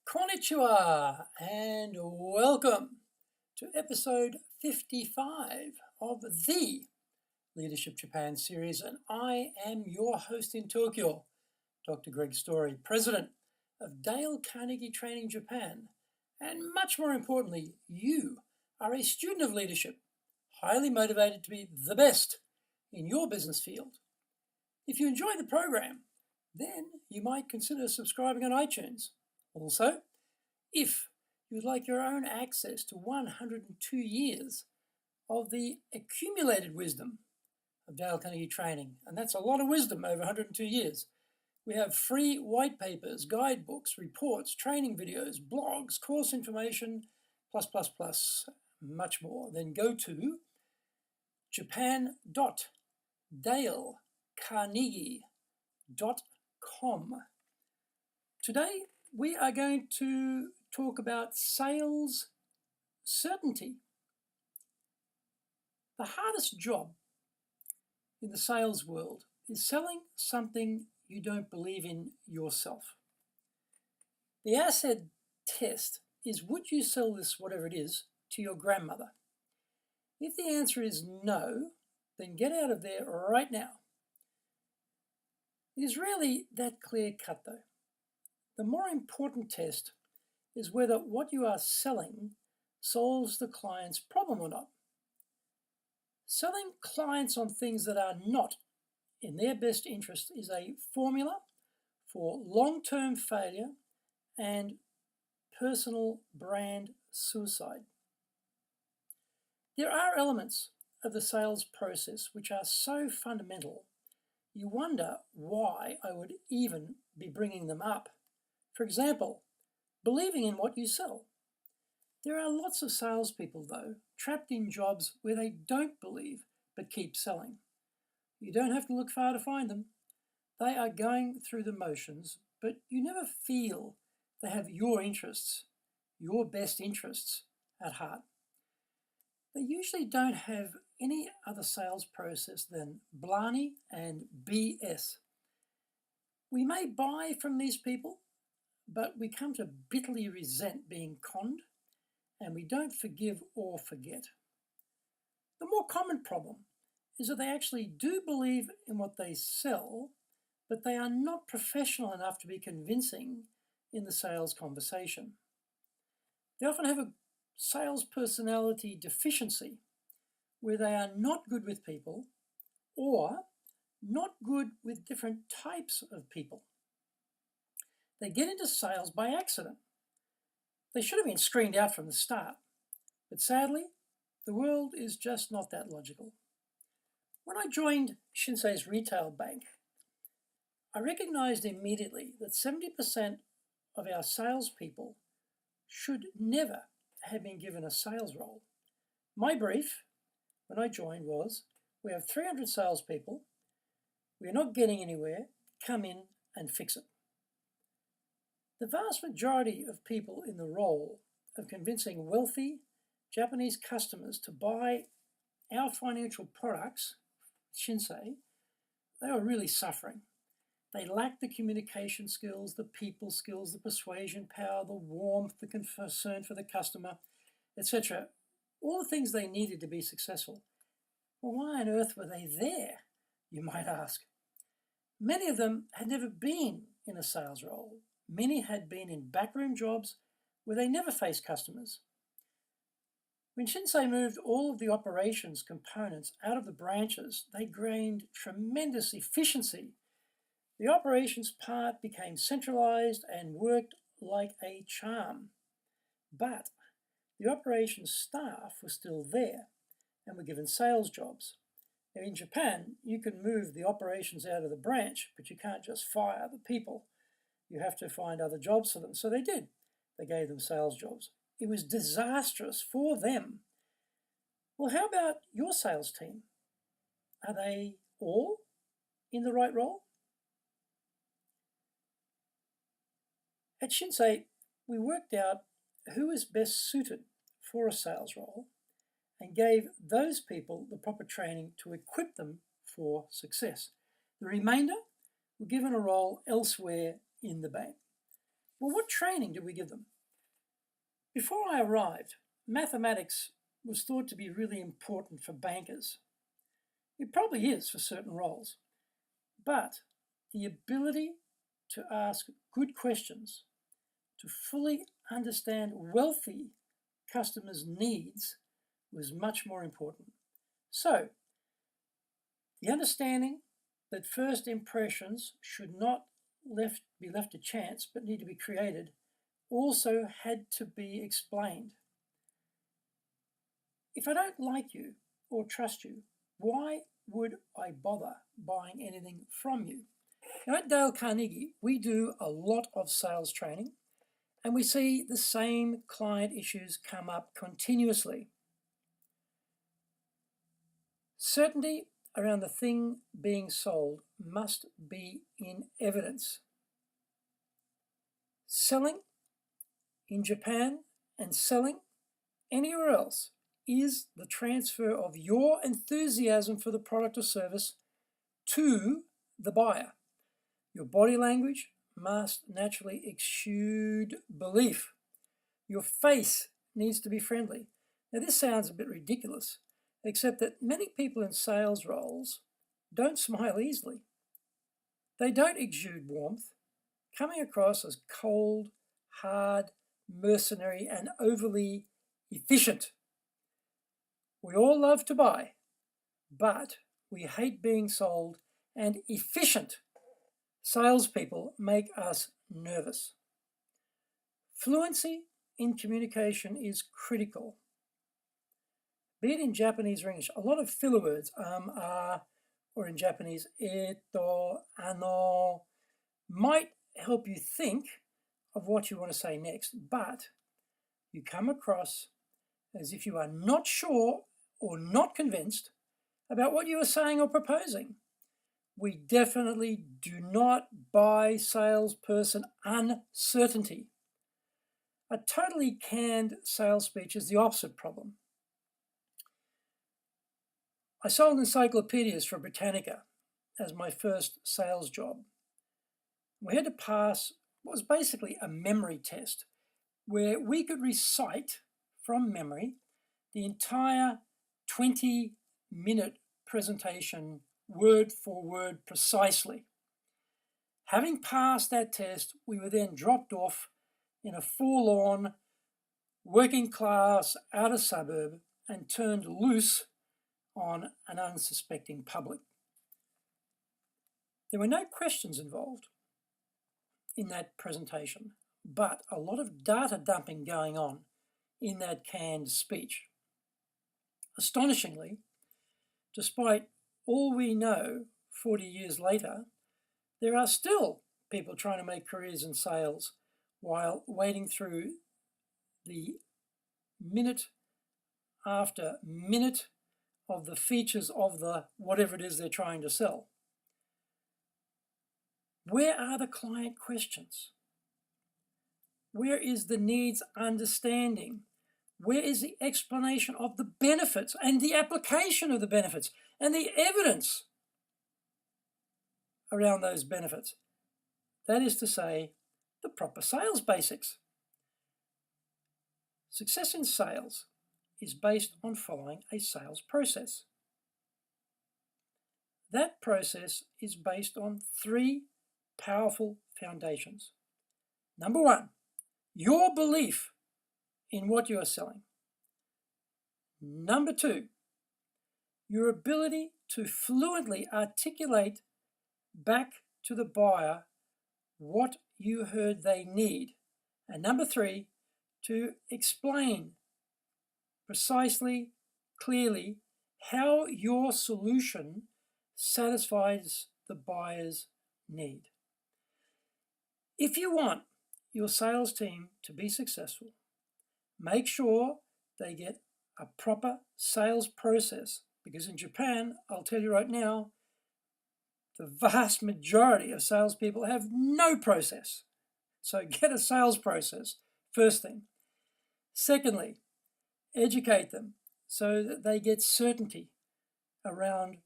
Konnichiwa and welcome to episode 55 of the Leadership Japan series, and I am your host in Tokyo, Dr. Greg Story, President of Dale Carnegie Training Japan, and much more importantly, you are a student of leadership, highly motivated to be the best in your business field. If you enjoy the program, then you might consider subscribing on iTunes. Also, if you'd like your own access to 102 years of the accumulated wisdom of Dale Carnegie Training, and that's a lot of wisdom over 102 years, we have free white papers, guidebooks, reports, training videos, blogs, course information, plus, much more. Then go to japan.dalecarnegie.com. Today, we are going to talk about sales certainty. The hardest job in the sales world is selling something you don't believe in yourself. The asset test is, would you sell this, whatever it is, to your grandmother? If the answer is no, then get out of there right now. It is really that clear cut though. The more important test is whether what you are selling solves the client's problem or not. Selling clients on things that are not in their best interest is a formula for long-term failure and personal brand suicide. There are elements of the sales process which are so fundamental, you wonder why I would even be bringing them up. For example, believing in what you sell. There are lots of salespeople, though, trapped in jobs where they don't believe but keep selling. You don't have to look far to find them. They are going through the motions, but you never feel they have your interests, your best interests at heart. They usually don't have any other sales process than blarney and BS. We may buy from these people, but we come to bitterly resent being conned, and we don't forgive or forget. The more common problem is that they actually do believe in what they sell, but they are not professional enough to be convincing in the sales conversation. They often have a sales personality deficiency where they are not good with people or not good with different types of people. They get into sales by accident. They should have been screened out from the start, but sadly, the world is just not that logical. When I joined Shinsei's retail bank, I recognized immediately that 70% of our salespeople should never have been given a sales role. My brief when I joined was, we have 300 salespeople, we're not getting anywhere, come in and fix it. The vast majority of people in the role of convincing wealthy Japanese customers to buy our financial products, Shinsei, they are really suffering. They lack the communication skills, the people skills, the persuasion power, the warmth, the concern for the customer, etc. All the things they needed to be successful. Well, why on earth were they there, you might ask? Many of them had never been in a sales role. Many had been in backroom jobs where they never faced customers. When Shinsei moved all of the operations components out of the branches, they gained tremendous efficiency. The operations part became centralized and worked like a charm. But the operations staff were still there and were given sales jobs. Now in Japan, you can move the operations out of the branch, but you can't just fire the people. You have to find other jobs for them. So they did. They gave them sales jobs. It was disastrous for them. Well, how about your sales team? Are they all in the right role? At Shinsei, we worked out who is best suited for a sales role and gave those people the proper training to equip them for success. The remainder were given a role elsewhere in the bank. Well, what training did we give them? Before I arrived, mathematics was thought to be really important for bankers. It probably is for certain roles, but the ability to ask good questions, to fully understand wealthy customers' needs was much more important. So, the understanding that first impressions should not be left to chance but need to be created also had to be explained. If I don't like you or trust you, why would I bother buying anything from you? Now, at Dale Carnegie, we do a lot of sales training, and we see the same client issues come up continuously. Certainty around the thing being sold must be in evidence. Selling in Japan and selling anywhere else is the transfer of your enthusiasm for the product or service to the buyer. Your body language must naturally exude belief. Your face needs to be friendly. Now, this sounds a bit ridiculous, except that many people in sales roles don't smile easily. They don't exude warmth, coming across as cold, hard, mercenary, and overly efficient. We all love to buy, but we hate being sold, and efficient salespeople make us nervous. Fluency in communication is critical. Be it in Japanese or English, a lot of filler words, or in Japanese, eto, ano, might help you think of what you want to say next, but you come across as if you are not sure or not convinced about what you are saying or proposing. We definitely do not buy salesperson uncertainty. A totally canned sales speech is the opposite problem. I sold encyclopedias for Britannica as my first sales job. We had to pass what was basically a memory test where we could recite from memory the entire 20-minute presentation word for word precisely. Having passed that test, we were then dropped off in a forlorn, working class outer suburb and turned loose on an unsuspecting public. There were no questions involved in that presentation, but a lot of data dumping going on in that canned speech. Astonishingly, despite all we know 40 years later, there are still people trying to make careers in sales while wading through the minute after minute of the features of the whatever it is they're trying to sell. Where are the client questions? Where is the needs understanding? Where is the explanation of the benefits and the application of the benefits and the evidence around those benefits? That is to say, the proper sales basics. Success in sales is based on following a sales process. That process is based on three powerful foundations. Number one, your belief in what you are selling. Number two, your ability to fluently articulate back to the buyer what you heard they need. And number three, to explain precisely, clearly, how your solution satisfies the buyer's need. If you want your sales team to be successful, make sure they get a proper sales process, because in Japan, I'll tell you right now, the vast majority of salespeople have no process. So get a sales process, first thing. Secondly, educate them so that they get certainty around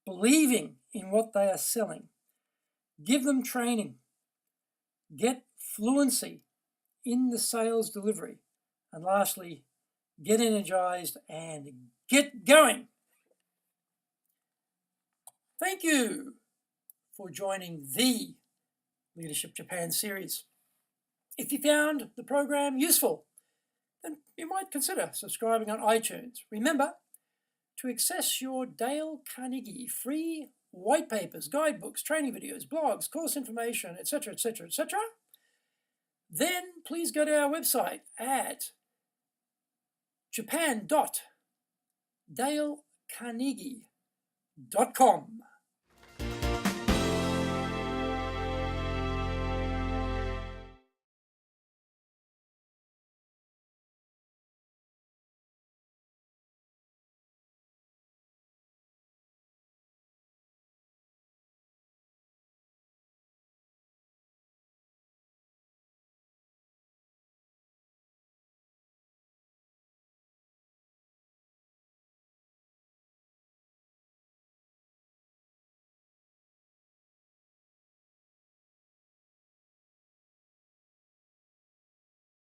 believing in what they are selling. Give them training. Get fluency in the sales delivery. And lastly, get energized and get going. Thank you for joining the Leadership Japan series. If you found the program useful, then you might consider subscribing on iTunes. Remember to access your Dale Carnegie free white papers, guidebooks, training videos, blogs, course information, etc., etc., etc. Then please go to our website at japan.dalecarnegie.com.